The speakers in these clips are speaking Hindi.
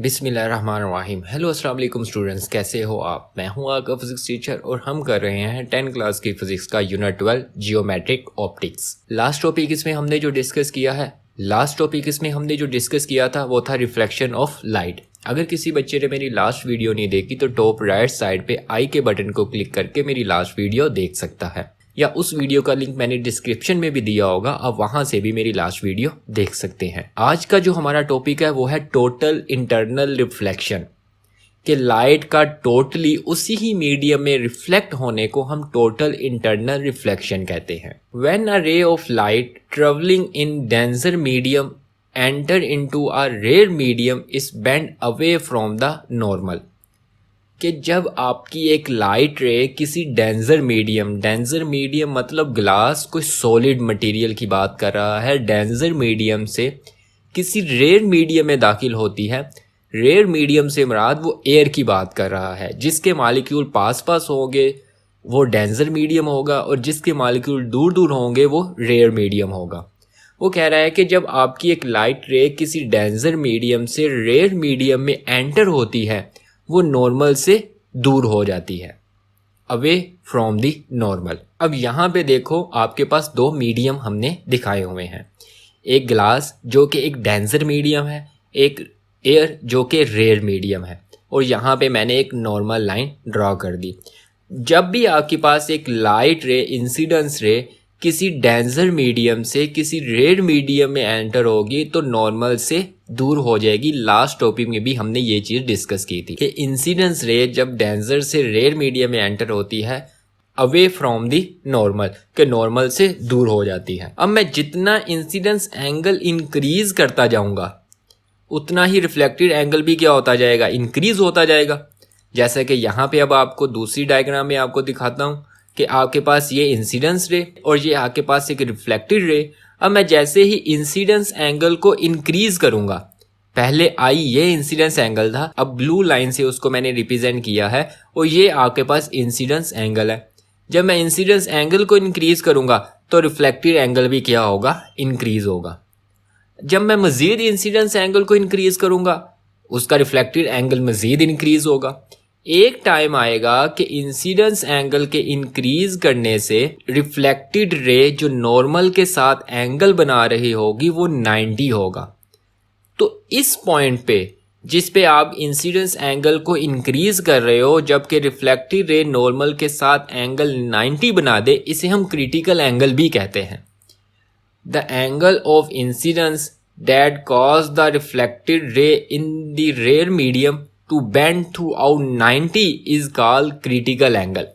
बिस्मिल्लाहिर्रहमानिर्रहीम। हेलो अस्सलाम वालेकुम स्टूडेंट्स, कैसे हो आप? मैं हूं आपका फिजिक्स टीचर और हम कर रहे हैं 10 क्लास की फिजिक्स का unit 12 geometric optics. Last topic इसमें हमने जो डिस्कस किया था वो था रिफ्लेक्शन ऑफ लाइट। अगर किसी बच्चे ने मेरी लास्ट वीडियो नहीं देखी तो टॉप राइट साइड पे आई के बटन को क्लिक करके मेरी लास्ट वीडियो देख सकता है, या उस वीडियो का लिंक मैंने डिस्क्रिप्शन में भी दिया होगा, आप वहां से भी मेरी लास्ट वीडियो देख सकते हैं। आज का जो हमारा टॉपिक है वो है टोटल इंटरनल रिफ्लेक्शन, कि लाइट का टोटली उसी ही मीडियम में रिफ्लेक्ट होने को हम टोटल इंटरनल रिफ्लेक्शन कहते हैं। When a ray of light travelling in denser medium enter into a rare medium is bend away from the normal, कि जब आपकी एक लाइट रे किसी डेंसर मीडियम मतलब ग्लास, कोई सॉलिड मटेरियल की बात कर रहा है, डेंसर मीडियम से किसी रेयर मीडियम में दाखिल होती है। रेयर मीडियम से मुराद वो एयर की बात कर रहा है, जिसके मॉलिक्यूल पास होंगे वो डेंसर मीडियम होगा और जिसके मॉलिक्यूल दूर दूर होंगे वो रेयर मीडियम होगा। वो कह रहा है कि जब आपकी एक लाइट रे किसी डेंसर मीडियम से रेयर मीडियम में एंटर होती है वो नॉर्मल से दूर हो जाती है, अवे फ्रॉम दी नॉर्मल। अब यहाँ पे देखो, आपके पास दो मीडियम हमने दिखाए हुए हैं, एक ग्लास जो कि एक डेंसर मीडियम है, एक एयर जो कि रेयर मीडियम है, और यहाँ पे मैंने एक नॉर्मल लाइन ड्रॉ कर दी। जब भी आपके पास एक लाइट रे, इंसिडेंस रे किसी डेंसर मीडियम से किसी रेयर मीडियम में एंटर होगी तो नॉर्मल से दूर हो जाएगी। लास्ट टॉपिक में भी हमने ये चीज़ डिस्कस की थी कि इंसिडेंस रे जब डेंसर से रेयर मीडियम में एंटर होती है अवे फ्रॉम दी नॉर्मल, के नॉर्मल से दूर हो जाती है। अब मैं जितना इंसिडेंस एंगल इंक्रीज करता जाऊंगा उतना ही रिफ्लेक्टेड एंगल भी क्या होता जाएगा, इंक्रीज होता जाएगा। जैसा कि यहाँ पे अब आपको दूसरी डायग्राम में आपको दिखाता हूँ कि आपके पास ये इंसिडेंस रे और ये आपके पास एक रिफ्लेक्टेड रे। अब मैं जैसे ही इंसिडेंस एंगल को इंक्रीज करूंगा, पहले आई ये इंसिडेंस एंगल था, अब ब्लू लाइन से उसको मैंने रिप्रेजेंट किया है और ये आपके पास इंसिडेंस एंगल है। जब मैं इंसिडेंस एंगल को इंक्रीज करूंगा तो रिफ्लेक्टेड एंगल भी क्या होगा, इंक्रीज होगा। जब मैं मजीद इंसिडेंस एंगल को इंक्रीज करूंगा उसका रिफ्लेक्टेड एंगल मजीद इंक्रीज होगा। एक टाइम आएगा कि इंसिडेंस एंगल के इंक्रीज करने से रिफ्लेक्टेड रे जो नॉर्मल के साथ एंगल बना रही होगी वो 90 होगा। तो इस पॉइंट पे जिस पे आप इंसिडेंस एंगल को इंक्रीज कर रहे हो जबकि रिफ्लेक्टेड रे नॉर्मल के साथ एंगल 90 बना दे, इसे हम क्रिटिकल एंगल भी कहते हैं। The angle of incidence that cause the reflected ray in the rare medium to bend through out 90 is called critical angle.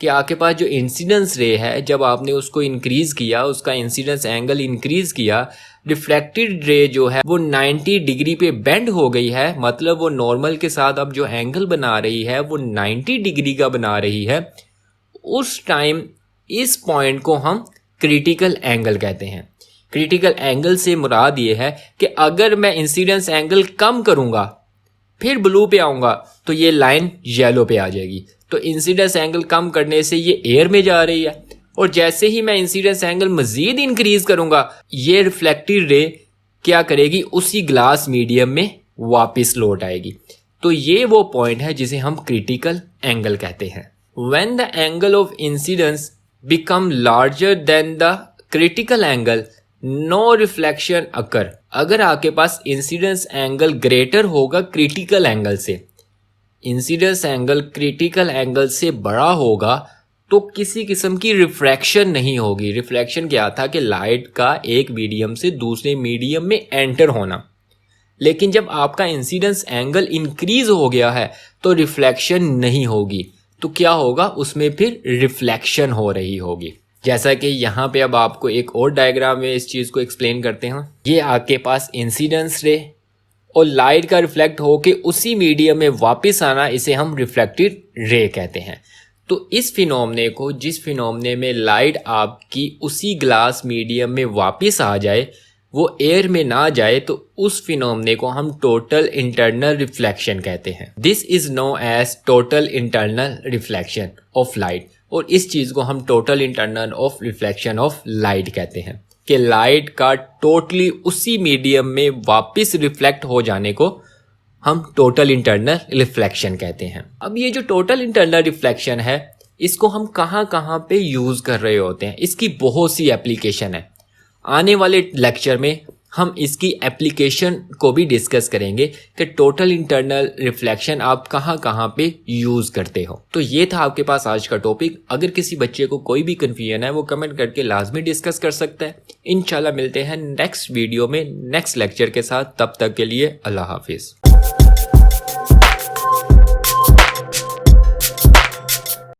कि आपके पास जो इंसिडेंस रे है जब आपने उसको इंक्रीज किया, उसका इंसिडेंस एंगल इंक्रीज किया, रिफ्लेक्टेड रे जो है वो 90 डिग्री पे बेंड हो गई है, मतलब वो नॉर्मल के साथ अब जो एंगल बना रही है वो 90 डिग्री का बना रही है। उस टाइम इस पॉइंट को हम क्रिटिकल एंगल कहते हैं। क्रिटिकल एंगल से मुराद ये है कि अगर मैं इंसिडेंस एंगल कम करूंगा फिर ब्लू पे आऊंगा तो ये लाइन येलो पे आ जाएगी। तो इंसिडेंस एंगल कम करने से ये एयर में जा रही है, और जैसे ही मैं इंसिडेंस एंगल मजीद इंक्रीज करूंगा ये रिफ्लेक्टेड रे क्या करेगी, उसी ग्लास मीडियम में वापस लौट आएगी। तो ये वो पॉइंट है जिसे हम क्रिटिकल एंगल कहते हैं। When the angle of incidence become larger than the critical angle no reflection occur. अगर आपके पास इंसिडेंस एंगल ग्रेटर होगा क्रिटिकल एंगल से, इंसिडेंस एंगल क्रिटिकल एंगल से बड़ा होगा तो किसी किस्म की रिफ्रैक्शन नहीं होगी। रिफ्लेक्शन क्या था कि लाइट का एक मीडियम से दूसरे मीडियम में एंटर होना। लेकिन जब आपका इंसिडेंस एंगल इंक्रीज हो गया है तो रिफ्लेक्शन नहीं होगी, तो क्या होगा, उसमें फिर रिफ्लेक्शन हो रही होगी। जैसा कि यहाँ पे अब आपको एक और डायग्राम में इस चीज़ को एक्सप्लेन करते हैं। ये आपके पास इंसिडेंस रे और लाइट का रिफ्लेक्ट होके उसी मीडियम में वापस आना, इसे हम रिफ्लेक्टेड रे कहते हैं। तो इस फिनोमेने को, जिस फिनोमेने में लाइट आपकी उसी ग्लास मीडियम में वापस आ जाए, वो एयर में ना जाए, तो उस फिनोमेने को हम टोटल इंटरनल रिफ्लेक्शन कहते हैं। This is known as total internal reflection of light, और इस चीज़ को हम total internal of reflection of light कहते हैं, कि लाइट का टोटली उसी मीडियम में वापस रिफ्लेक्ट हो जाने को हम टोटल इंटरनल रिफ्लेक्शन कहते हैं। अब ये जो टोटल इंटरनल रिफ्लेक्शन है, इसको हम कहाँ कहाँ पे यूज़ कर रहे होते हैं, इसकी बहुत सी एप्लीकेशन है। आने वाले लेक्चर में हम इसकी एप्लीकेशन को भी डिस्कस करेंगे कि टोटल इंटरनल रिफ्लेक्शन आप कहाँ कहाँ पे यूज़ करते हो। तो ये था आपके पास आज का टॉपिक। अगर किसी बच्चे को कोई भी कन्फ्यूजन है वो कमेंट करके लाजमी डिस्कस कर सकता है। इंशाल्लाह मिलते हैं नेक्स्ट वीडियो में नेक्स्ट लेक्चर के साथ। तब तक के लिए अल्लाह हाफिज़।